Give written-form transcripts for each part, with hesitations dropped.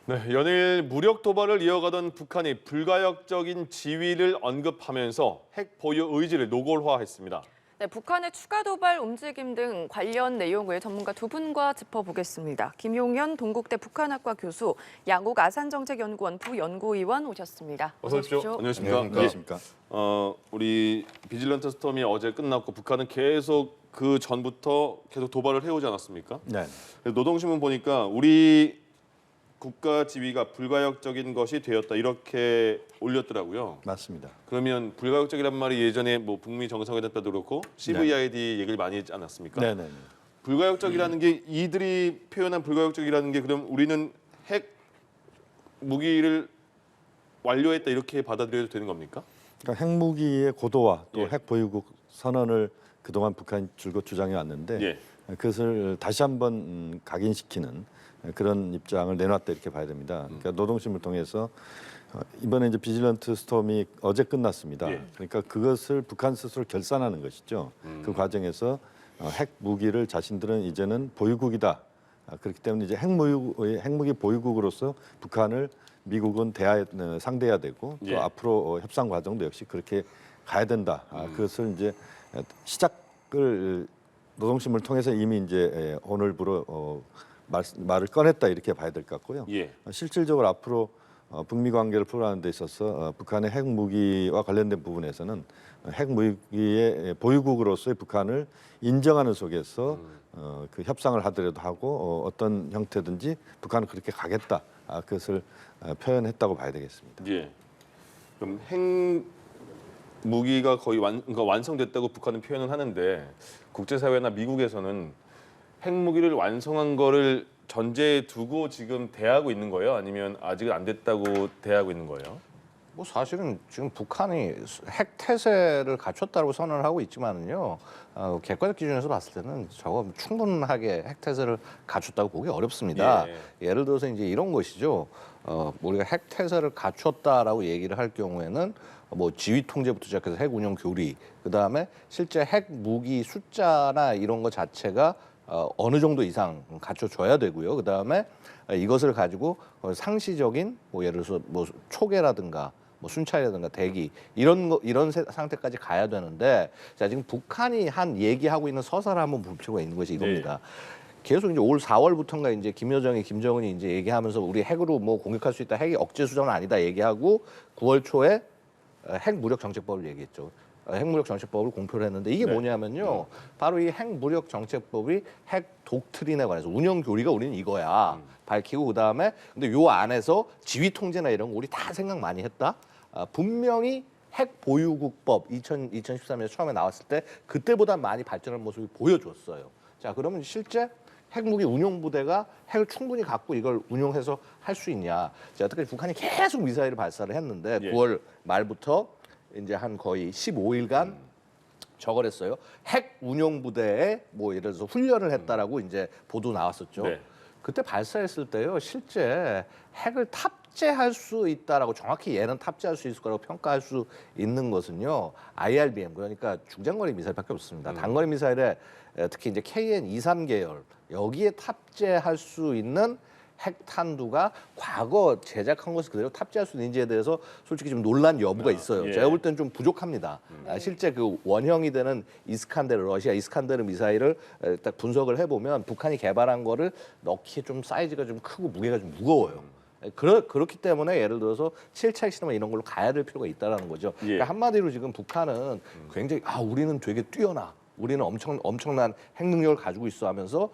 네, 연일 무력 도발을 이어가던 북한이 불가역적인 지위를 언급하면서 핵 보유 의지를 노골화했습니다. 네, 북한의 추가 도발 움직임 등 관련 내용을 전문가 두 분과 짚어보겠습니다. 김용현 동국대 북한학과 교수, 양욱 아산정책연구원 부연구위원 오셨습니다. 어서 오십시오. 안녕하십니까? 안녕하십니까? 우리 비질런트 스톰이 어제 끝났고 북한은 계속 그 전부터 계속 도발을 해오지 않았습니까? 네. 노동신문 보니까 우리 국가 지위가 불가역적인 것이 되었다 이렇게 올렸더라고요. 맞습니다. 그러면 불가역적이란 말이 예전에 뭐 북미 정상회담 때도 그렇고 CVID 얘기를 많이 했지 않았습니까? 네네. 불가역적이라는 게 이들이 표현한 불가역적이라는 게 그럼 우리는 핵 무기를 완료했다 이렇게 받아들여도 되는 겁니까? 그러니까 핵무기의 고도화 또 예. 핵 보유국 선언을 그동안 북한이 줄곧 주장해 왔는데 예. 그것을 다시 한번 각인시키는 그런 입장을 내놨다 이렇게 봐야 됩니다. 그러니까 노동신문을 통해서 이번에 이제 비질런트 스톰이 어제 끝났습니다. 예. 그러니까 그것을 북한 스스로 결산하는 것이죠. 그 과정에서 핵 무기를 자신들은 이제는 보유국이다. 그렇기 때문에 이제 핵무기 보유국으로서 북한을 미국은 상대해야 되고 또 예. 앞으로 협상 과정도 역시 그렇게 가야 된다. 그것을 이제 시작을 노동신문을 통해서 이미 이제 오늘부로 말을 꺼냈다 이렇게 봐야 될 것 같고요. 예. 실질적으로 앞으로 북미 관계를 풀어가는 데 있어서 북한의 핵무기와 관련된 부분에서는 핵무기의 보유국으로서의 북한을 인정하는 속에서 그 협상을 하더라도 하고 어떤 형태든지 북한은 그렇게 가겠다. 그것을 표현했다고 봐야 되겠습니다. 예. 그럼 핵 무기가 거의 그러니까 완성됐다고 북한은 표현을 하는데 국제사회나 미국에서는 핵무기를 완성한 거를 전제에 두고 지금 대하고 있는 거예요? 아니면 아직은 안 됐다고 대하고 있는 거예요? 뭐 사실은 지금 북한이 핵 태세를 갖췄다고 선언을 하고 있지만은요, 객관적 기준에서 봤을 때는 저거 충분하게 핵 태세를 갖췄다고 보기 어렵습니다. 예. 예를 들어서 이제 이런 것이죠. 우리가 핵 태세를 갖췄다라고 얘기를 할 경우에는 뭐 지휘 통제부터 시작해서 핵 운영 교리, 그 다음에 실제 핵 무기 숫자나 이런 것 자체가 어느 정도 이상 갖춰줘야 되고요. 그 다음에 이것을 가지고 상시적인 뭐 예를 들어서 뭐 초계라든가 뭐 순찰이라든가 대기 이런 상태까지 가야 되는데 자 지금 북한이 한 얘기하고 있는 서사를 한번 볼 필요가 있는 것이 이겁니다. 계속 이제 올 4월부터인가 이제 김정은이 이제 얘기하면서 우리 핵으로 뭐 공격할 수 있다, 핵이 억제 수준은 아니다 얘기하고 9월 초에 핵무력 정책법을 얘기했죠. 핵무력 정책법을 공표를 했는데 이게 뭐냐면요. 바로 이 핵무력 정책법이 핵 독트린에 관해서 운영 교리가 우리는 이거야. 밝히고 그다음에 근데 요 안에서 지휘 통제나 이런 거 우리 다 생각 많이 했다. 분명히 핵 보유국법 2013년에 처음에 나왔을 때 그때보다 많이 발전한 모습을 보여줬어요. 자, 그러면 실제 핵무기 운용부대가 핵을 충분히 갖고 이걸 운용해서 할 수 있냐. 자, 어떻게 북한이 계속 미사일을 발사를 했는데 9월 말부터 이제 한 거의 15일간 저걸 했어요. 핵 운용부대에 뭐 예를 들어서 훈련을 했다라고 이제 보도 나왔었죠. 네. 그때 발사했을 때요. 실제 핵을 탑재할 수 있다라고 정확히 얘는 탑재할 수 있을 거라고 평가할 수 있는 것은요. IRBM 그러니까 중장거리 미사일밖에 없습니다. 단거리 미사일에 특히 이제 KN-23 계열 여기에 탑재할 수 있는 핵탄두가 과거 제작한 것을 그대로 탑재할 수 있는지에 대해서 솔직히 좀 논란 여부가 있어요. 예. 제가 볼 때는 좀 부족합니다. 실제 그 원형이 되는 이스칸데르, 러시아 이스칸데르 미사일을 딱 분석을 해보면 북한이 개발한 거를 넣기에 좀 사이즈가 좀 크고 무게가 좀 무거워요. 그렇기 때문에 예를 들어서 7차 핵실험 이런 걸로 가야 될 필요가 있다는 거죠. 예. 그러니까 한마디로 지금 북한은 굉장히 우리는 되게 뛰어나. 우리는 엄청난 핵 능력을 가지고 있어 하면서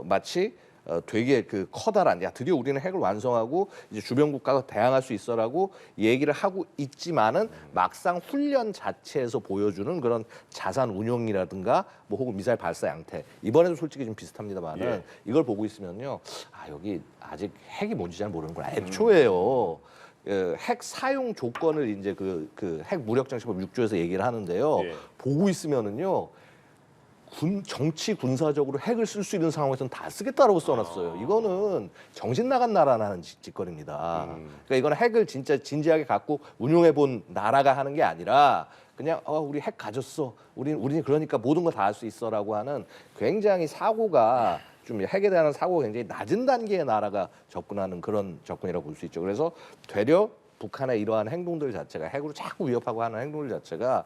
마치 되게 그 커다란 드디어 우리는 핵을 완성하고 이제 주변 국가가 대항할 수 있어라고 얘기를 하고 있지만은 막상 훈련 자체에서 보여주는 그런 자산 운용이라든가 뭐 혹은 미사일 발사 양태 이번에도 솔직히 좀 비슷합니다만은 이걸 보고 있으면요 여기 아직 핵이 뭔지 잘 모르는구나 애초에요. 핵 사용 조건을 이제 그 핵 무력 정책법 6조에서 얘기를 하는데요. 보고 있으면은요. 정치 군사적으로 핵을 쓸 수 있는 상황에서는 다 쓰겠다라고 써놨어요. 이거는 정신 나간 나라라는 짓거리입니다. 그러니까 이거는 핵을 진짜 진지하게 갖고 운용해 본 나라가 하는 게 아니라 그냥 우리 핵 가졌어. 우리는 그러니까 모든 걸 다 할 수 있어라고 하는 굉장히 사고가 좀 핵에 대한 사고가 굉장히 낮은 단계의 나라가 접근하는 그런 접근이라고 볼 수 있죠. 그래서 되려 북한의 이러한 행동들 자체가 핵으로 자꾸 위협하고 하는 행동들 자체가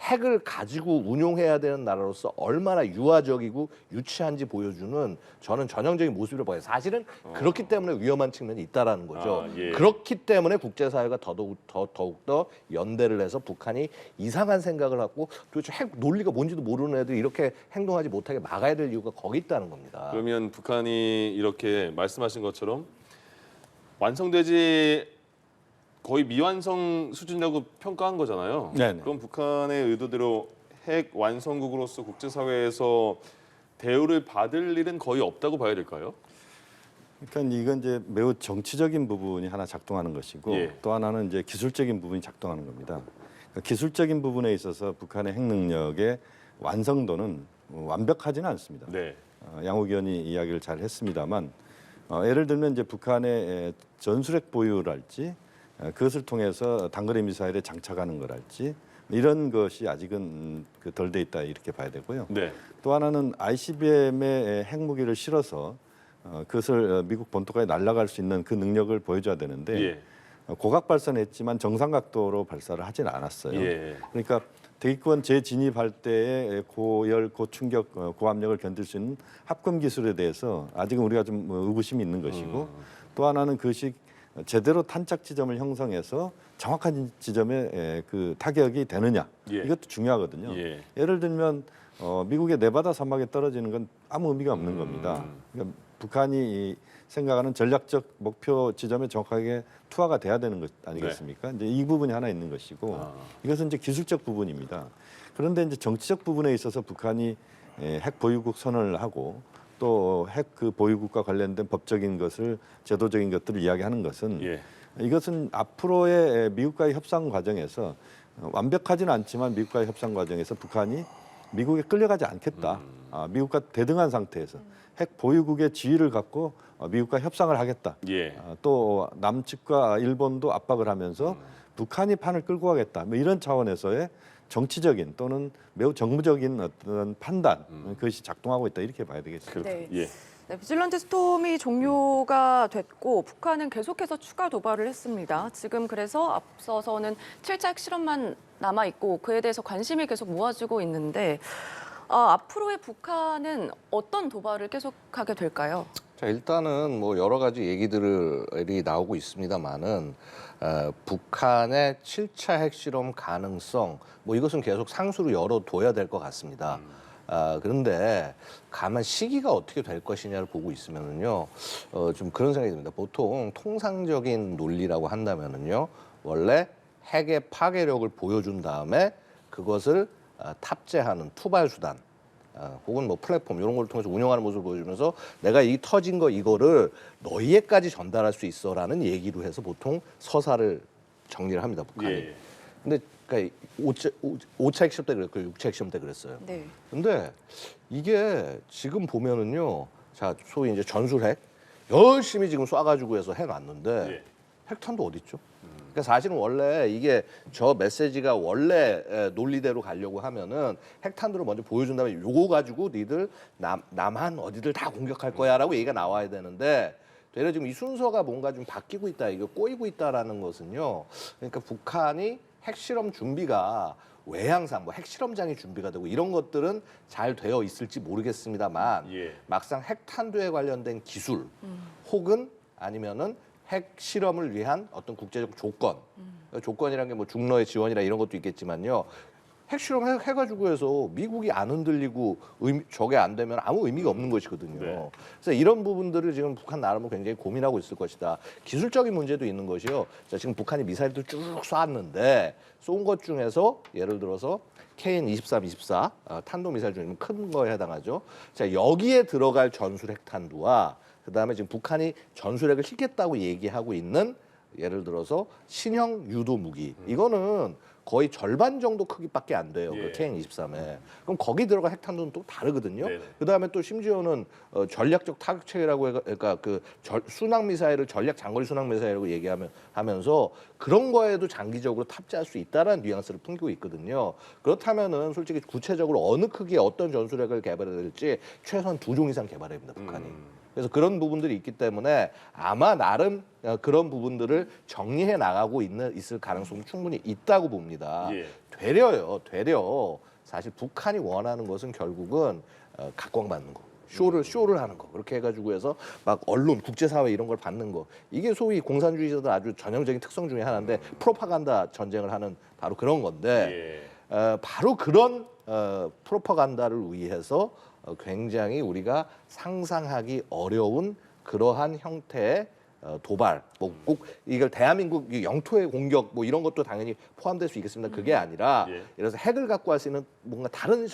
핵을 가지고 운용해야 되는 나라로서 얼마나 유아적이고 유치한지 보여주는 저는 전형적인 모습이라고 봐요. 사실은 그렇기 때문에 위험한 측면이 있다라는 거죠. 아, 예. 그렇기 때문에 국제사회가 더욱더 연대를 해서 북한이 이상한 생각을 하고 도대체 핵 논리가 뭔지도 모르는 애들이 이렇게 행동하지 못하게 막아야 될 이유가 거기 있다는 겁니다. 그러면 북한이 이렇게 말씀하신 것처럼 완성되지 거의 미완성 수준이라고 평가한 거잖아요. 네네. 그럼 북한의 의도대로 핵 완성국으로서 국제사회에서 대우를 받을 일은 거의 없다고 봐야 될까요? 그러니까 이건 이제 매우 정치적인 부분이 하나 작동하는 것이고 예. 또 하나는 이제 기술적인 부분이 작동하는 겁니다. 그러니까 기술적인 부분에 있어서 북한의 핵 능력의 완성도는 완벽하지는 않습니다. 네. 양욱 의원이 이야기를 잘 했습니다만 예를 들면 이제 북한의 전술핵 보유랄지 그것을 통해서 단거리 미사일에 장착하는 거랄지 이런 것이 아직은 덜 돼 있다 이렇게 봐야 되고요. 네. 또 하나는 ICBM에 핵무기를 실어서 그것을 미국 본토까지 날아갈 수 있는 그 능력을 보여줘야 되는데 예. 고각 발사는 했지만 정상 각도로 발사를 하지는 않았어요. 예. 그러니까 대기권 재진입할 때의 고열, 고충격, 고압력을 견딜 수 있는 합금 기술에 대해서 아직은 우리가 좀 의구심이 있는 것이고 또 하나는 그것이 제대로 탄착 지점을 형성해서 정확한 지점에 그 타격이 되느냐 예. 이것도 중요하거든요. 예. 예를 들면 미국의 네바다 사막에 떨어지는 건 아무 의미가 없는 겁니다. 그러니까 북한이 생각하는 전략적 목표 지점에 정확하게 투하가 돼야 되는 것 아니겠습니까? 이제 이 부분이 하나 있는 것이고 이것은 이제 기술적 부분입니다. 그런데 이제 정치적 부분에 있어서 북한이 핵 보유국 선언을 하고 또 핵 그 보유국과 관련된 법적인 것을 제도적인 것들을 이야기하는 것은 예. 이것은 앞으로의 미국과의 협상 과정에서 완벽하지는 않지만 미국과의 협상 과정에서 북한이 미국에 끌려가지 않겠다. 미국과 대등한 상태에서 핵 보유국의 지위를 갖고 미국과 협상을 하겠다. 예. 또 남측과 일본도 압박을 하면서 북한이 판을 끌고 가겠다. 뭐 이런 차원에서의 정치적인 또는 매우 정무적인 어떤 판단 그것이 작동하고 있다 이렇게 봐야 되겠습니다. 네. 예. 네, 비질런트 스톰이 종료가 됐고 북한은 계속해서 추가 도발을 했습니다. 지금 그래서 앞서서는 7차 핵실험만 남아 있고 그에 대해서 관심이 계속 모아지고 있는데 앞으로의 북한은 어떤 도발을 계속하게 될까요? 자, 일단은 뭐 여러 가지 얘기들이 나오고 있습니다만은 북한의 7차 핵실험 가능성 뭐 이것은 계속 상수로 열어둬야 될 것 같습니다. 그런데 가만 시기가 어떻게 될 것이냐를 보고 있으면은요, 좀 그런 생각이 듭니다. 보통 통상적인 논리라고 한다면은요, 원래 핵의 파괴력을 보여준 다음에 그것을 탑재하는 투발 수단. 혹은 뭐 플랫폼 이런 걸 통해서 운영하는 모습을 보여주면서 내가 이 터진 거 이거를 너희에까지 전달할 수 있어라는 얘기로 해서 보통 서사를 정리를 합니다, 북한이. 예. 근데 그러니까 5차 핵시험 때 그랬고 6차 핵시험 때 그랬어요. 네. 근데 이게 지금 보면은요, 자 소위 이제 전술핵 열심히 지금 쏴가지고 해서 해놨는데 예. 핵탄도 어디 있죠? 그러니까 사실은 원래 이게 저 메시지가 원래 논리대로 가려고 하면은 핵탄두를 먼저 보여준 다음에 요거 가지고 니들 남한 어디들 다 공격할 거야라고 얘기가 나와야 되는데 되려 지금 이 순서가 뭔가 좀 바뀌고 있다, 이거 꼬이고 있다라는 것은요. 그러니까 북한이 핵실험 준비가 외향상 뭐 핵실험장이 준비가 되고 이런 것들은 잘 되어 있을지 모르겠습니다만 예. 막상 핵탄두에 관련된 기술 혹은 아니면은 핵 실험을 위한 어떤 국제적 조건, 조건이라는 게 뭐 중러의 지원이나 이런 것도 있겠지만요. 핵 실험 해가지고 해서 미국이 안 흔들리고 저게 안 되면 아무 의미가 없는 것이거든요. 네. 그래서 이런 부분들을 지금 북한 나름은 굉장히 고민하고 있을 것이다. 기술적인 문제도 있는 것이요. 자, 지금 북한이 미사일도 쭉 쐈는데 쏜 것 중에서 예를 들어서 KN-23, 24 탄도미사일 중에 큰 거에 해당하죠. 자, 여기에 들어갈 전술 핵탄두와 그다음에 지금 북한이 전술핵을 싣겠다고 얘기하고 있는 예를 들어서 신형 유도 무기 이거는 거의 절반 정도 크기밖에 안 돼요. 예. 그 KN-23에. 그럼 거기 들어간 핵탄두는 또 다르거든요. 네네. 그다음에 또 심지어는 전략적 타격 체계라고 그러니까 그 순항 미사일을 전략 장거리 순항 미사일이라고 하면서 그런 거에도 장기적으로 탑재할 수 있다라는 뉘앙스를 풍기고 있거든요. 그렇다면은 솔직히 구체적으로 어느 크기의 어떤 전술핵을 개발해야 될지 최소한 2종 이상 개발해야 됩니다, 북한이. 그래서 그런 부분들이 있기 때문에 아마 나름 그런 부분들을 정리해 나가고 있을 가능성이 충분히 있다고 봅니다. 예. 되려 사실 북한이 원하는 것은 결국은 각광받는 거. 쇼를 하는 거. 그렇게 해가지고 해서 막 언론, 국제사회 이런 걸 받는 거. 이게 소위 공산주의자들 아주 전형적인 특성 중에 하나인데 프로파간다 전쟁을 하는 바로 그런 건데 바로 그런 프로파간다를 위해서 굉장히 우리가 상상하기 어려운 그러한 형태의 도발, 뭐 꼭 이걸 대한민국 영토의 공격 뭐 이런 것도 당연히 포함될 수 있겠습니다. 그게 아니라 예. 예를 들어서 핵을 갖고 할 수 있는 뭔가 다른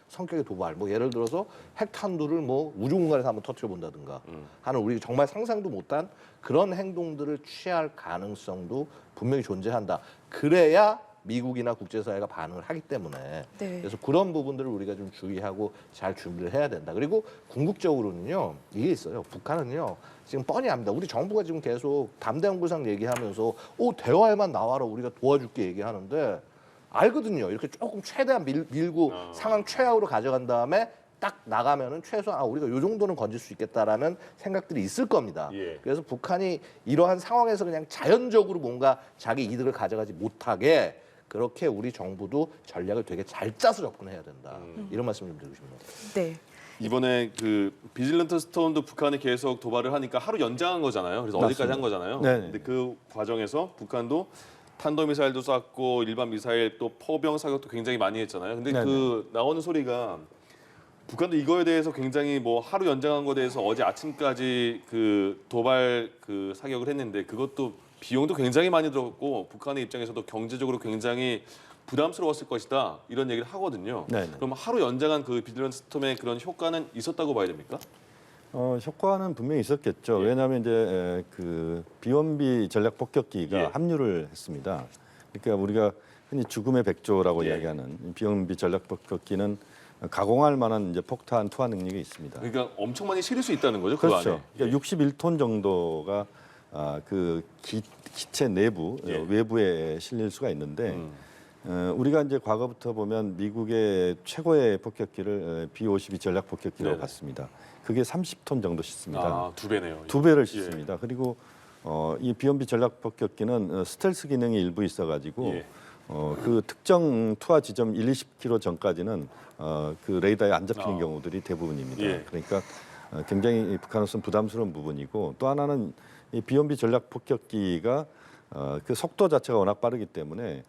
성격의 도발, 뭐 예를 들어서 핵탄두를 뭐 우주 공간에서 한번 터뜨려 본다든가 하는 우리 정말 상상도 못한 그런 행동들을 취할 가능성도 분명히 존재한다. 그래야 미국이나 국제사회가 반응을 하기 때문에 네. 그래서 그런 부분들을 우리가 좀 주의하고 잘 준비를 해야 된다. 그리고 궁극적으로는요 이게 있어요. 북한은요 지금 뻔히 압니다. 우리 정부가 지금 계속 담대한 구상 얘기하면서 대화에만 나와라 우리가 도와줄게 얘기하는데 알거든요. 이렇게 조금 최대한 밀고 상황 최악으로 가져간 다음에 딱 나가면은 최소한 우리가 요 정도는 건질 수 있겠다라는 생각들이 있을 겁니다. 예. 그래서 북한이 이러한 상황에서 그냥 자연적으로 뭔가 자기 이득을 가져가지 못하게 그렇게 우리 정부도 전략을 되게 잘 짜서 접근해야 된다. 이런 말씀 좀 드리고 싶네요. 네. 이번에 그 비질런트 스톤도 북한이 계속 도발을 하니까 하루 연장한 거잖아요. 그래서 어디까지 한 거잖아요. 네네. 근데 그 과정에서 북한도 탄도미사일도 쐈고 일반 미사일 또 포병 사격도 굉장히 많이 했잖아요. 근데 네네. 그 나오는 소리가 북한도 이거에 대해서 굉장히 뭐 하루 연장한 거에 대해서 어제 아침까지 그 도발 그 사격을 했는데 그것도 비용도 굉장히 많이 들었고 북한의 입장에서도 경제적으로 굉장히 부담스러웠을 것이다 이런 얘기를 하거든요. 네네. 그럼 하루 연장한 그 비질런트 스톰의 그런 효과는 있었다고 봐야 됩니까? 효과는 분명히 있었겠죠. 예. 왜냐하면 이제 그 비원비 전략 폭격기가 예. 합류를 했습니다. 그러니까 우리가 흔히 죽음의 백조라고 예. 이야기하는 비원비 전략 폭격기는 가공할 만한 이제 폭탄 투하 능력이 있습니다. 그러니까 엄청 많이 실을 수 있다는 거죠. 그 그렇죠. 안에. 그러니까 61톤 정도가 그 기체 내부 예. 외부에 실릴 수가 있는데 우리가 이제 과거부터 보면 미국의 최고의 폭격기를 B-52 전략 폭격기라고 네네. 봤습니다. 그게 30톤 정도 싣습니다. 아, 두 배네요. 두 배를 예. 싣습니다. 그리고 이 비원비 전략 폭격기는 스텔스 기능이 일부 있어가지고 예. 그 특정 투하 지점 20km 전까지는 그 레이더에 안 잡히는 아. 경우들이 대부분입니다. 예. 그러니까 굉장히 북한으로서는 부담스러운 부분이고 또 하나는 이 비원비 전략 폭격기가 그 속도 자체가 워낙 빠르기 때문에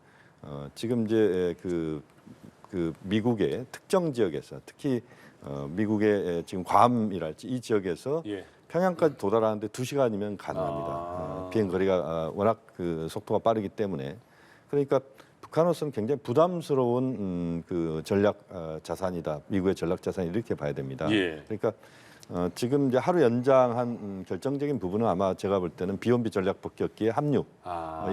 지금 이제 그 미국의 특정 지역에서 특히 미국의 지금 괌이랄지 이 지역에서 예. 평양까지 도달하는데 2시간이면 가능합니다. 비행 거리가 워낙 그 속도가 빠르기 때문에 그러니까 북한으로서는 굉장히 부담스러운 그 전략 자산이다. 미국의 전략 자산이 이렇게 봐야 됩니다. 예. 그러니까 지금 이제 하루 연장한 결정적인 부분은 아마 제가 볼 때는 비원비 전략 폭격기의 합류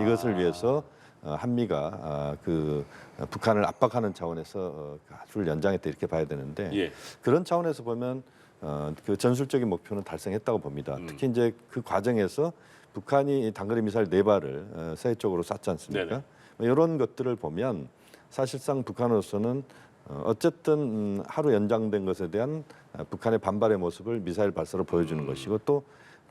이것을 위해서 한미가 그 북한을 압박하는 차원에서 하루를 연장했다 이렇게 봐야 되는데 예. 그런 차원에서 보면 그 전술적인 목표는 달성했다고 봅니다. 특히 이제 그 과정에서 북한이 단거리 미사일 4발을 서해 쪽으로 쐈지 않습니까? 이런 것들을 보면 사실상 북한으로서는 어쨌든 하루 연장된 것에 대한 북한의 반발의 모습을 미사일 발사로 보여주는 것이고 또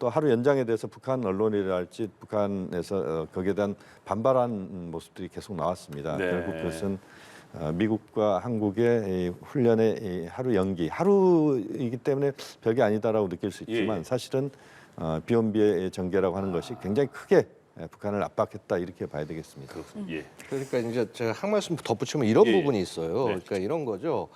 하루 연장에 대해서 북한 언론이랄지 북한에서 거기에 대한 반발한 모습들이 계속 나왔습니다. 네. 결국 그것은 미국과 한국의 이 훈련의 이 하루 연기, 하루이기 때문에 별게 아니다라고 느낄 수 있지만 예. 사실은 비원비의 전개라고 하는 것이 굉장히 크게 북한을 압박했다 이렇게 봐야 되겠습니다. 그렇군요. 예. 그러니까 이제 제가 한 말씀 덧붙이면 이런 예, 예. 부분이 있어요. 네. 그러니까 이런 거죠.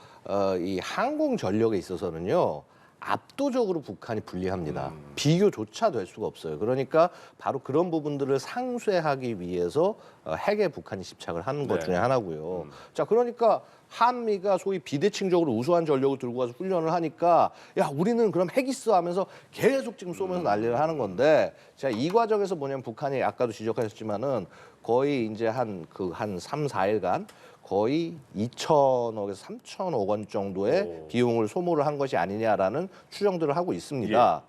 이 항공 전력에 있어서는요. 압도적으로 북한이 불리합니다. 비교조차 될 수가 없어요. 그러니까 바로 그런 부분들을 상쇄하기 위해서 핵에 북한이 집착을 하는 것 네. 중에 하나고요. 자, 그러니까 한미가 소위 비대칭적으로 우수한 전력을 들고 가서 훈련을 하니까 야, 우리는 그럼 핵 있어 하면서 계속 지금 쏘면서 난리를 하는 건데, 자, 이 과정에서 뭐냐면 북한이 아까도 지적하셨지만은 거의 이제 한 3, 4일간 거의 2천억에서 3천억 원 정도의 오. 비용을 소모를 한 것이 아니냐라는 추정들을 하고 있습니다.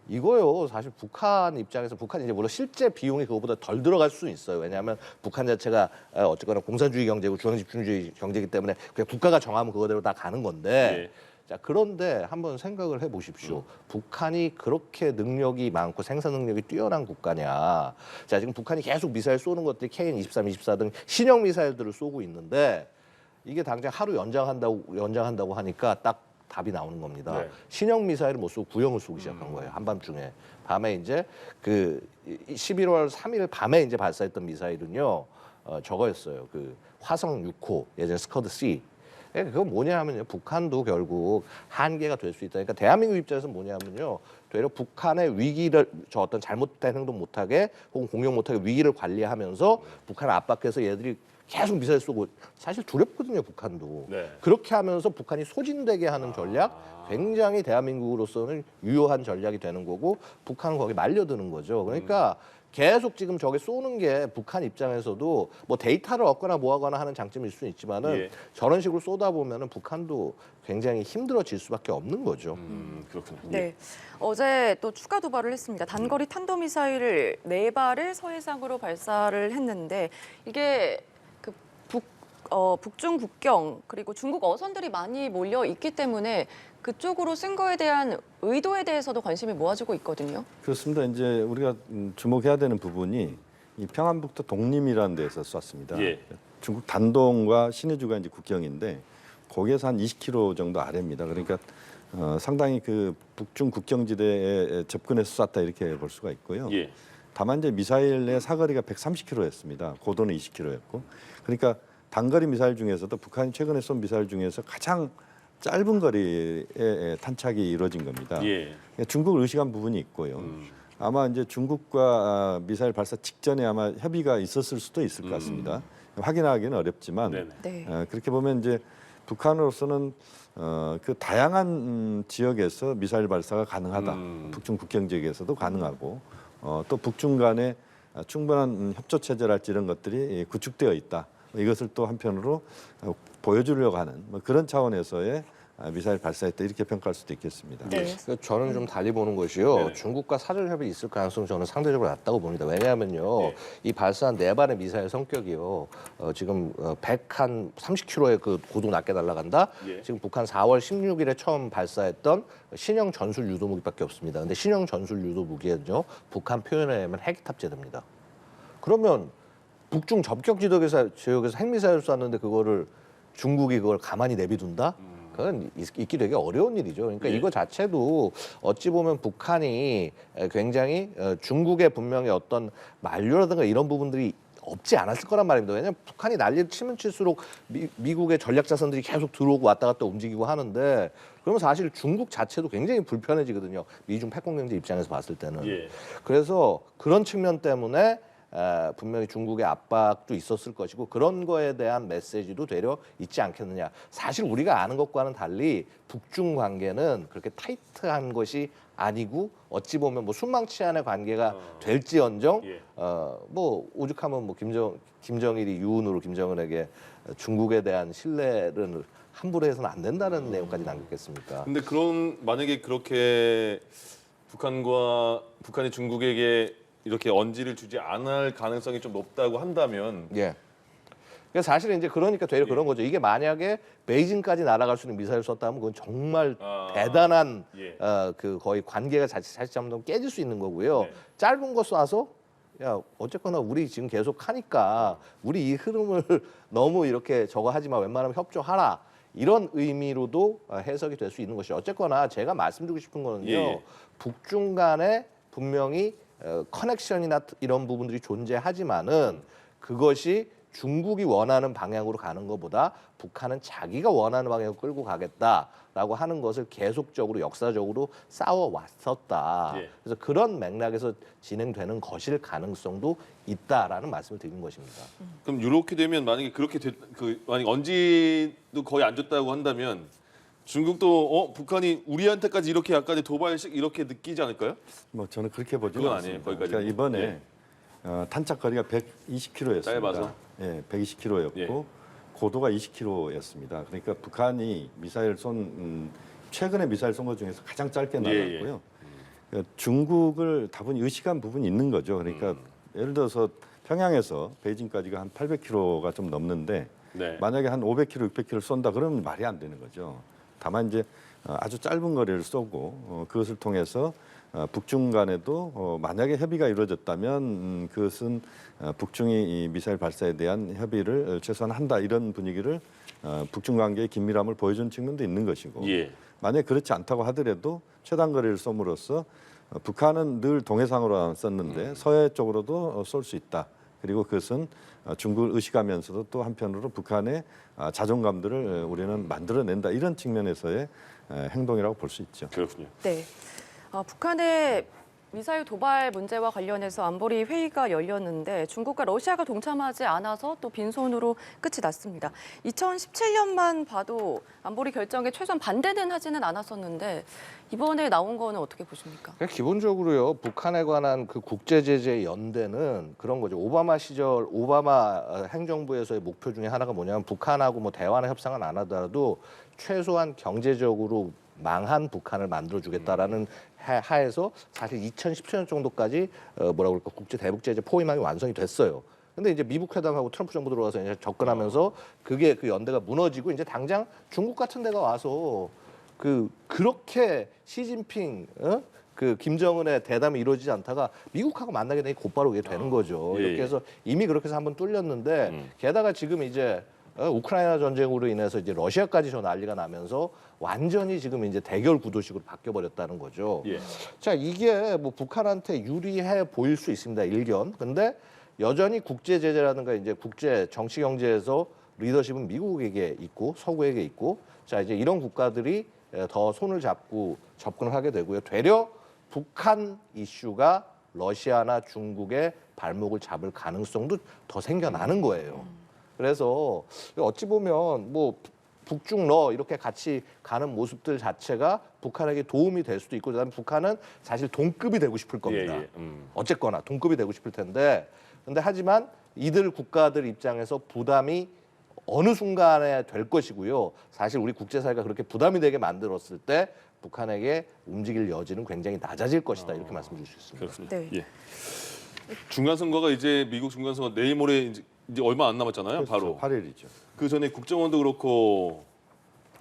이거요, 사실 북한 입장에서 북한이 이제 물론 실제 비용이 그거보다 덜 들어갈 수는 있어요. 왜냐하면 북한 자체가 어쨌거나 공산주의 경제고 중앙집중주의 경제이기 때문에 그냥 국가가 정하면 그거대로 다 가는 건데. 자, 그런데 한번 생각을 해보십시오. 북한이 그렇게 능력이 많고 생산 능력이 뛰어난 국가냐. 자, 지금 북한이 계속 미사일 쏘는 것들이 KN-23, 24 등 신형 미사일들을 쏘고 있는데 이게 당장 하루 연장한다고 하니까 딱 답이 나오는 겁니다. 네. 신형 미사일을 못 쏘고 구형을 쏘기 시작한 거예요. 한밤중에. 밤에 이제 그 11월 3일 밤에 이제 발사했던 미사일은요. 저거였어요. 그 화성 6호, 예전 스커드-C. 그건 뭐냐 하면요. 북한도 결국 한계가 될 수 있다. 그러니까 대한민국 입장에서 뭐냐면요. 되려 북한의 위기를 저 어떤 잘못된 행동 못하게 혹은 공격 못하게 위기를 관리하면서 북한을 압박해서 얘들이 계속 미사일 쏘고 사실 두렵거든요. 북한도. 네. 그렇게 하면서 북한이 소진되게 하는 전략 굉장히 대한민국으로서는 유효한 전략이 되는 거고 북한은 거기 말려드는 거죠. 그러니까 계속 지금 저게 쏘는 게 북한 입장에서도 뭐 데이터를 얻거나 뭐하거나 하는 장점일 수는 있지만은 예. 저런 식으로 쏘다 보면은 북한도 굉장히 힘들어질 수밖에 없는 거죠. 그렇군요. 네. 어제 또 추가 도발을 했습니다. 단거리 탄도미사일을 4발을 서해상으로 발사를 했는데 이게 그 북중 국경 그리고 중국 어선들이 많이 몰려 있기 때문에 그쪽으로 쓴 거에 대한 의도에 대해서도 관심이 모아지고 있거든요. 그렇습니다. 이제 우리가 주목해야 되는 부분이 이 평안북도 독림이라는 데서 쐈습니다. 예. 중국 단동과 신의주가 이제 국경인데 거기에서 한 20km 정도 아래입니다. 그러니까 상당히 그 북중 국경지대에 접근해서 쐈다 이렇게 볼 수가 있고요. 예. 다만 이제 미사일의 사거리가 130km였습니다. 고도는 20km였고, 그러니까 단거리 미사일 중에서도 북한이 최근에 쏜 미사일 중에서 가장 짧은 거리의 탄착이 이루어진 겁니다. 예. 중국을 의식한 부분이 있고요. 아마 이제 중국과 미사일 발사 직전에 아마 협의가 있었을 수도 있을 것 같습니다. 확인하기는 어렵지만 네네. 네. 그렇게 보면 이제 북한으로서는 그 다양한 지역에서 미사일 발사가 가능하다. 북중 국경 지역에서도 가능하고 또 북중 간에 충분한 협조 체제랄지 이런 것들이 구축되어 있다. 이것을 또 한편으로 보여주려고 하는 뭐 그런 차원에서의 미사일 발사했다 이렇게 평가할 수도 있겠습니다. 네. 그래서 저는 좀 달리 보는 것이요. 네네. 중국과 사절 협의 있을 가능성이 저는 상대적으로 낮다고 봅니다. 왜냐하면요, 네. 이 발사한 4발의 미사일 성격이요. 지금 130km의 그 고도 낮게 날아간다. 예. 지금 북한 4월 16일에 처음 발사했던 신형 전술 유도 무기밖에 없습니다. 근데 신형 전술 유도 무기는요, 북한 표현에 의하면 핵이 탑재됩니다. 그러면 북중 접경 지역에서 핵미사일을 쐈는데 그거를 중국이 그걸 가만히 내비둔다? 그건 있기 되게 어려운 일이죠. 그러니까 이거 자체도 어찌 보면 북한이 굉장히 중국의 분명히 어떤 만류라든가 이런 부분들이 없지 않았을 거란 말입니다. 왜냐하면 북한이 난리를 치면 칠수록 미국의 전략 자산들이 계속 들어오고 왔다 갔다 움직이고 하는데 그러면 사실 중국 자체도 굉장히 불편해지거든요. 미중 패권 경제 입장에서 봤을 때는. 예. 그래서 그런 측면 때문에 분명히 중국의 압박도 있었을 것이고 그런 거에 대한 메시지도 되려 있지 않겠느냐. 사실 우리가 아는 것과는 달리 북중 관계는 그렇게 타이트한 것이 아니고 어찌 보면 뭐 순망치 않은 관계가 될지언정 예. 뭐 오죽하면 뭐 김정일이 유은으로 김정은에게 중국에 대한 신뢰를 함부로 해서는 안 된다는 내용까지 남겼겠습니까? 근데 그런 만약에 그렇게 북한이 중국에게 이렇게 언지를 주지 않을 가능성이 좀 높다고 한다면 예. 그러니까 사실은 이제 그러니까 되려 그런 거죠. 이게 만약에 베이징까지 날아갈 수 있는 미사일을 썼다면 그건 정말 대단한 예. 그 거의 관계가 자칫 잘못하면 깨질 수 있는 거고요. 네. 짧은 거 쏴서 야 어쨌거나 우리 지금 계속 하니까 우리 이 흐름을 너무 이렇게 저거 하지 마. 웬만하면 협조하라. 이런 의미로도 해석이 될 수 있는 것이죠. 어쨌거나 제가 말씀드리고 싶은 거는요. 예. 북중 간에 분명히 커넥션이나 이런 부분들이 존재하지만은 그것이 중국이 원하는 방향으로 가는 것보다 북한은 자기가 원하는 방향으로 끌고 가겠다라고 하는 것을 계속적으로 역사적으로 싸워왔었다. 예. 그래서 그런 맥락에서 진행되는 것일 가능성도 있다라는 말씀을 드린 것입니다. 그럼 이렇게 되면 만약에 만약 언지도 거의 안 줬다고 한다면 중국도 북한이 우리한테까지 이렇게 약간의 도발식 이렇게 느끼지 않을까요? 뭐 저는 그렇게 보지 그건 않습니다. 아니에요, 거기까지는. 그러니까 이번에 예. 탄착 거리가 120km였습니다. 짧아서? 예, 120km였고 예. 고도가 20km였습니다. 그러니까 북한이 미사일 최근에 미사일 쏜 것 중에서 가장 짧게 예, 날았고요. 그러니까 중국을 다분히 의식한 부분이 있는 거죠. 그러니까 예를 들어서 평양에서 베이징까지가 한 800km가 좀 넘는데 네. 만약에 한 500km, 600km 쏜다 그러면 말이 안 되는 거죠. 다만 이제 아주 짧은 거리를 쏘고 그것을 통해서 북중 간에도 만약에 협의가 이루어졌다면 그것은 북중이 이 미사일 발사에 대한 협의를 최소한 한다 이런 분위기를 북중 관계의 긴밀함을 보여준 측면도 있는 것이고 예. 만약 그렇지 않다고 하더라도 최단 거리를 쏘므로써 북한은 늘 동해상으로 썼는데 서해 쪽으로도 쏠 수 있다. 그리고 그것은 중국을 의식하면서도 또 한편으로 북한의 자존감들을 우리는 만들어낸다. 이런 측면에서의 행동이라고 볼 수 있죠. 그렇군요. 네. 북한의 미사일 도발 문제와 관련해서 안보리 회의가 열렸는데 중국과 러시아가 동참하지 않아서 또 빈손으로 끝이 났습니다. 2017년만 봐도 안보리 결정에 최소한 반대는 하지는 않았었는데 이번에 나온 거는 어떻게 보십니까? 기본적으로요, 북한에 관한 그 국제 제재 연대는 그런 거죠. 오바마 시절 오바마 행정부에서의 목표 중에 하나가 뭐냐면 북한하고 뭐 대화나 협상은 안 하더라도 최소한 경제적으로 망한 북한을 만들어주겠다라는 하에서 사실 2017년 정도까지 뭐라 그럴까 국제 대북 제재 포위망이 완성이 됐어요. 근데 이제 미국 회담하고 트럼프 정부 들어와서 이제 접근하면서 그게 그 연대가 무너지고 이제 당장 중국 같은 데가 와서 그렇게 시진핑 그 김정은의 대담이 이루어지지 않다가 미국하고 만나게 되니 곧바로 그게 되는 거죠. 예, 이렇게 해서 이미 그렇게 해서 한번 뚫렸는데 게다가 지금 이제 우크라이나 전쟁으로 인해서 이제 러시아까지 저 난리가 나면서 완전히 지금 이제 대결 구도식으로 바뀌어 버렸다는 거죠. 예. 자, 이게 뭐 북한한테 유리해 보일 수 있습니다. 일견. 근데 여전히 국제 제재라든가 이제 국제 정치 경제에서 리더십은 미국에게 있고 서구에게 있고 자, 이제 이런 국가들이 더 손을 잡고 접근을 하게 되고요. 되려 북한 이슈가 러시아나 중국의 발목을 잡을 가능성도 더 생겨나는 거예요. 그래서 어찌 보면 뭐 북중러 이렇게 같이 가는 모습들 자체가 북한에게 도움이 될 수도 있고 그다음에 북한은 사실 동급이 되고 싶을 겁니다. 예. 어쨌거나 동급이 되고 싶을 텐데 근데 하지만 이들 국가들 입장에서 부담이 어느 순간에 될 것이고요. 사실 우리 국제사회가 그렇게 부담이 되게 만들었을 때 북한에게 움직일 여지는 굉장히 낮아질 것이다. 이렇게 말씀드릴 수 있습니다. 그렇습니다. 네. 예. 중간 선거가 이제 미국 중간 선거 내일 모레 이제 얼마 안 남았잖아요. 바로. 8일이죠. 그 전에 국정원도 그렇고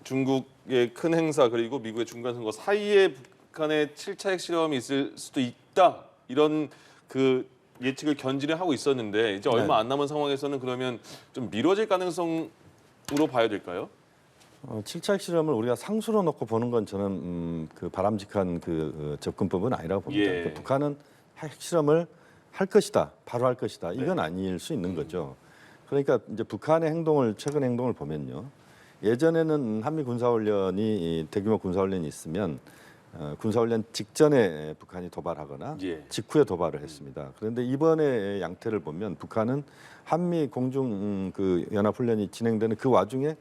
중국의 큰 행사 그리고 미국의 중간 선거 사이에 북한의 7차 핵실험이 있을 수도 있다. 이런 그 예측을 견지를 하고 있었는데 이제 얼마 안 남은 상황에서는 그러면 좀 미뤄질 가능성으로 봐야 될까요? 7차 핵실험을 우리가 상수로 놓고 보는 건 저는 그 바람직한 접근법은 아니라고 봅니다. 예. 그러니까 북한은 핵실험을 할 것이다, 바로 할 것이다. 이건 아닐 수 있는 거죠. 그러니까 이제 북한의 최근 행동을 보면요. 예전에는 한미 군사훈련이 대규모 군사훈련이 있으면 군사훈련 직전에 북한이 도발하거나 예. 직후에 도발을 했습니다. 그런데 이번에 양태를 보면 북한은 한미 공중 연합훈련이 진행되는 그 와중에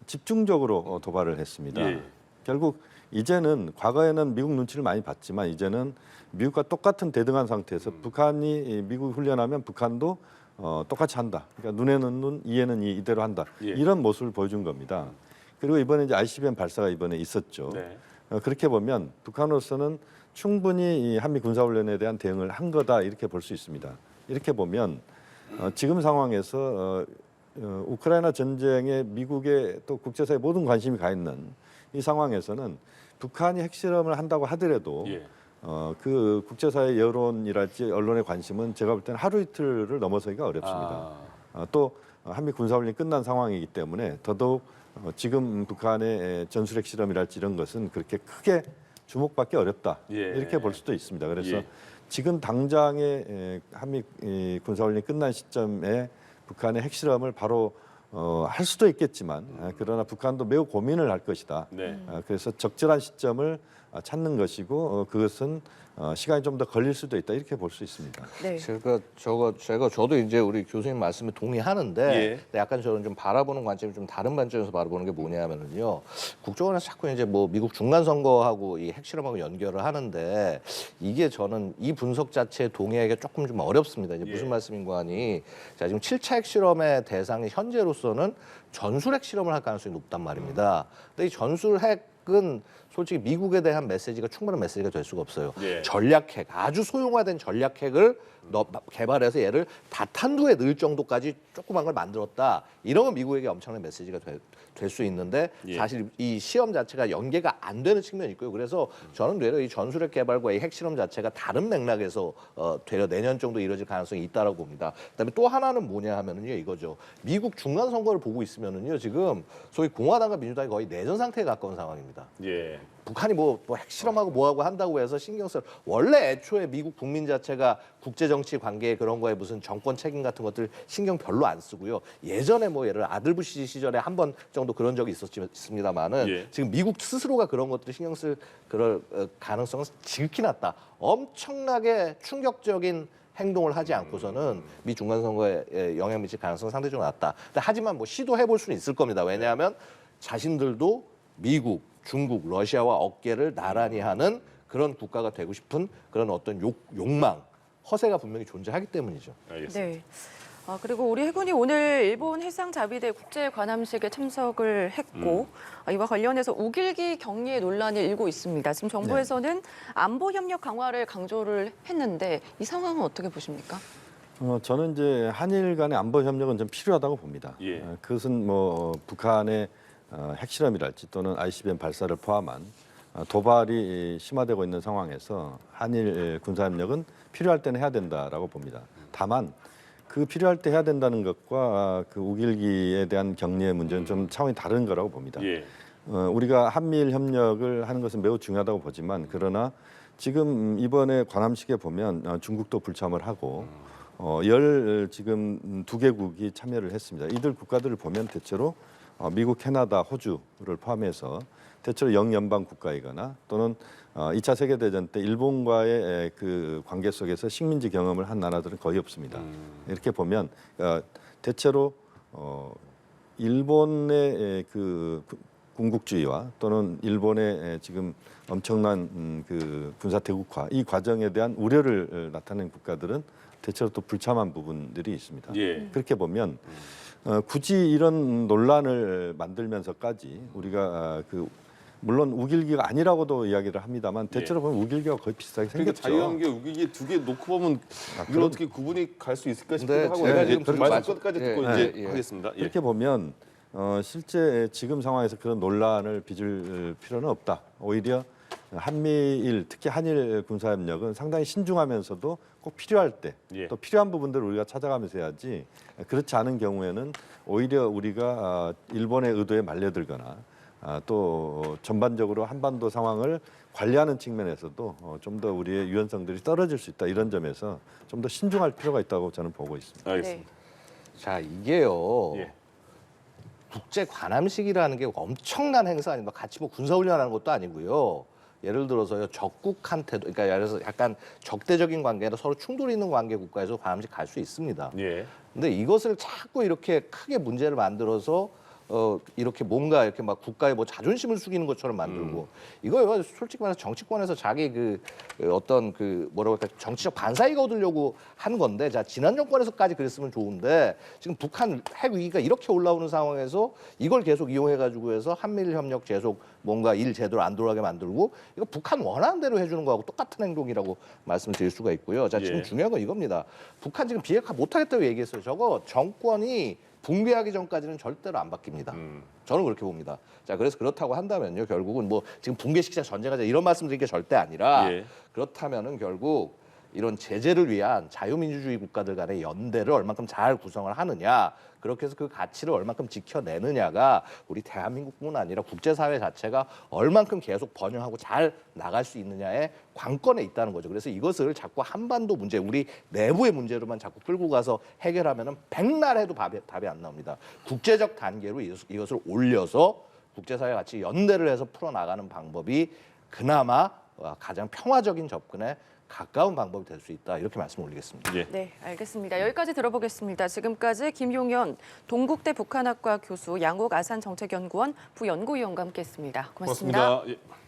집중적으로 도발을 했습니다. 예. 결국 이제는 과거에는 미국 눈치를 많이 봤지만 이제는 미국과 똑같은 대등한 상태에서 북한이 미국 훈련하면 북한도 똑같이 한다. 그러니까 눈에는 눈, 이에는 이 이대로 한다. 예. 이런 모습을 보여준 겁니다. 그리고 이번에 이제 ICBM 발사가 이번에 있었죠. 네. 그렇게 보면 북한으로서는 충분히 이 한미 군사훈련에 대한 대응을 한 거다 이렇게 볼 수 있습니다. 이렇게 보면 지금 상황에서 우크라이나 전쟁에 미국의 또 국제사회 모든 관심이 가 있는 이 상황에서는 북한이 핵실험을 한다고 하더라도 예. 그 국제사회 여론이랄지 언론의 관심은 제가 볼 때는 하루 이틀을 넘어서기가 어렵습니다. 또 한미 군사훈련이 끝난 상황이기 때문에 더더욱 지금 북한의 전술 핵실험이랄지 이런 것은 그렇게 크게 주목받기 어렵다 예. 이렇게 볼 수도 있습니다. 그래서 예. 지금 당장의 한미 군사훈련이 끝난 시점에 북한의 핵실험을 바로 할 수도 있겠지만 그러나 북한도 매우 고민을 할 것이다. 네. 그래서 적절한 시점을 찾는 것이고 그것은 시간이 좀 더 걸릴 수도 있다 이렇게 볼 수 있습니다. 네. 저도 이제 우리 교수님 말씀에 동의하는데 예. 근데 약간 저는 좀 바라보는 관점이 좀 다른 관점에서 바라보는 게 뭐냐면은요. 국정원에서 자꾸 이제 뭐 미국 중간 선거하고 이 핵실험하고 연결을 하는데 이게 저는 이 분석 자체에 동의하기가 조금 좀 어렵습니다. 이제 무슨 예. 말씀인가 하니 자 지금 7차 핵실험의 대상이 현재로서는 전술 핵실험을 할 가능성이 높단 말입니다. 근데 이 전술 핵은 솔직히 미국에 대한 메시지가 충분한 메시지가 될 수가 없어요. 예. 전략핵, 아주 소형화된 전략핵을 개발해서 얘를 다탄두에 넣을 정도까지 조그만 걸 만들었다. 이러면 미국에게 엄청난 메시지가 될 수 있는데 예. 사실 이 시험 자체가 연계가 안 되는 측면이 있고요. 그래서 저는 되려 이 전술핵 개발과 이 핵실험 자체가 다른 맥락에서 되려 내년 정도 이루어질 가능성이 있다라고 봅니다. 그다음에 또 하나는 뭐냐 하면은요 이거죠. 미국 중간 선거를 보고 있으면은요 지금 소위 공화당과 민주당이 거의 내전 상태에 가까운 상황입니다. 예. 북한이 뭐 핵실험하고 뭐하고 한다고 해서 신경 쓸 원래 애초에 미국 국민 자체가 국제 정치 관계 그런 거에 무슨 정권 책임 같은 것들 신경 별로 안 쓰고요. 예전에 뭐 예를 들어 아들 부시 시절에 한 번 정도 그런 적이 있습니다만은 예. 지금 미국 스스로가 그런 것들을 신경 쓸 그럴 가능성은 지극히 낮다. 엄청나게 충격적인 행동을 하지 않고서는 미 중간 선거에 영향 미칠 가능성은 상대적으로 낮다. 근데 하지만 뭐 시도해 볼 수는 있을 겁니다. 왜냐하면 자신들도 미국, 중국, 러시아와 어깨를 나란히 하는 그런 국가가 되고 싶은 그런 어떤 욕망, 허세가 분명히 존재하기 때문이죠. 알겠습니다. 네. 그리고 우리 해군이 오늘 일본 해상자위대 국제 관함식에 참석을 했고 이와 관련해서 우길기 격리의 논란이 일고 있습니다. 지금 정부에서는 안보 협력 강화를 강조를 했는데 이 상황은 어떻게 보십니까? 저는 이제 한일 간의 안보 협력은 좀 필요하다고 봅니다. 예. 그것은 뭐 북한의 핵실험이랄지 또는 ICBM 발사를 포함한 도발이 심화되고 있는 상황에서 한일 군사협력은 필요할 때는 해야 된다라고 봅니다. 다만 그 필요할 때 해야 된다는 것과 그 우길기에 대한 격리의 문제는 좀 차원이 다른 거라고 봅니다. 예. 우리가 한미일 협력을 하는 것은 매우 중요하다고 보지만 그러나 지금 이번에 관함식에 보면 중국도 불참을 하고 지금 2개국이 참여를 했습니다. 이들 국가들을 보면 대체로 미국, 캐나다, 호주를 포함해서 대체로 영연방 국가이거나 또는 2차 세계대전 때 일본과의 그 관계 속에서 식민지 경험을 한 나라들은 거의 없습니다. 이렇게 보면 대체로 일본의 그 군국주의와 또는 일본의 지금 엄청난 그 군사 대국화 이 과정에 대한 우려를 나타낸 국가들은 대체로 또 불참한 부분들이 있습니다. 예. 그렇게 보면 굳이 이런 논란을 만들면서까지 우리가 물론 우길기가 아니라고도 이야기를 합니다만 대체로 보면 우길기가 거의 비슷하게 그러니까 생겼죠. 자유한계 우기기 두 개 놓고 보면 이걸 그럼- 어떻게 구분이 갈 수 있을까 싶기도 근데 하고 제가 예, 지금 말씀 끝까지 듣고 예, 이제 예. 하겠습니다. 예. 이렇게 보면 실제 지금 상황에서 그런 논란을 빚을 필요는 없다. 오히려 한미일 특히 한일 군사협력은 상당히 신중하면서도 꼭 필요할 때 예. 또 필요한 부분들을 우리가 찾아가면서 해야지 그렇지 않은 경우에는 오히려 우리가 일본의 의도에 말려들거나 또 전반적으로 한반도 상황을 관리하는 측면에서도 좀 더 우리의 유연성들이 떨어질 수 있다. 이런 점에서 좀 더 신중할 필요가 있다고 저는 보고 있습니다. 알겠습니다. 자 이게요. 예. 국제 관함식이라는 게 엄청난 행사 아닙니까? 같이 뭐 군사훈련하는 것도 아니고요. 예를 들어서요 적국한테도 그러니까 예를 들어서 약간 적대적인 관계나 서로 충돌이 있는 관계 국가에서 관함식 갈 수 있습니다. 예. 근데 이것을 자꾸 이렇게 크게 문제를 만들어서 이렇게 뭔가 이렇게 막 국가의 뭐 자존심을 숙이는 것처럼 만들고 이거요 솔직히 말해서 정치권에서 자기 그 어떤 그 뭐라고 할까 정치적 반사이가 얻으려고 한 건데 자 지난 정권에서까지 그랬으면 좋은데 지금 북한 핵 위기가 이렇게 올라오는 상황에서 이걸 계속 이용해 가지고 해서 한미일 협력 계속 뭔가 일 제대로 안 돌아가게 만들고 이거 북한 원하는 대로 해주는 거하고 똑같은 행동이라고 말씀드릴 수가 있고요. 자 지금 예. 중요한 건 이겁니다. 북한 지금 비핵화 못하겠다고 얘기했어요. 저거 정권이 붕괴하기 전까지는 절대로 안 바뀝니다. 저는 그렇게 봅니다. 자, 그래서 그렇다고 한다면요, 결국은 뭐 지금 붕괴시키자 전쟁하자 이런 말씀드린 게 절대 아니라 예. 그렇다면은 결국 이런 제재를 위한 자유민주주의 국가들 간의 연대를 얼만큼 잘 구성을 하느냐, 그렇게 해서 그 가치를 얼만큼 지켜내느냐가 우리 대한민국뿐 아니라 국제사회 자체가 얼만큼 계속 번영하고 잘 나갈 수 있느냐의 관건에 있다는 거죠. 그래서 이것을 자꾸 한반도 문제, 우리 내부의 문제로만 자꾸 끌고 가서 해결하면은 백날 해도 답이 안 나옵니다. 국제적 단계로 이것을 올려서 국제사회 같이 연대를 해서 풀어나가는 방법이 그나마 가장 평화적인 접근에 가까운 방법이 될 수 있다, 이렇게 말씀을 올리겠습니다. 예. 네, 알겠습니다. 여기까지 들어보겠습니다. 지금까지 김용현 동국대 북한학과 교수, 양옥 아산정책연구원 부연구위원과 함께했습니다. 고맙습니다. 고맙습니다. 예.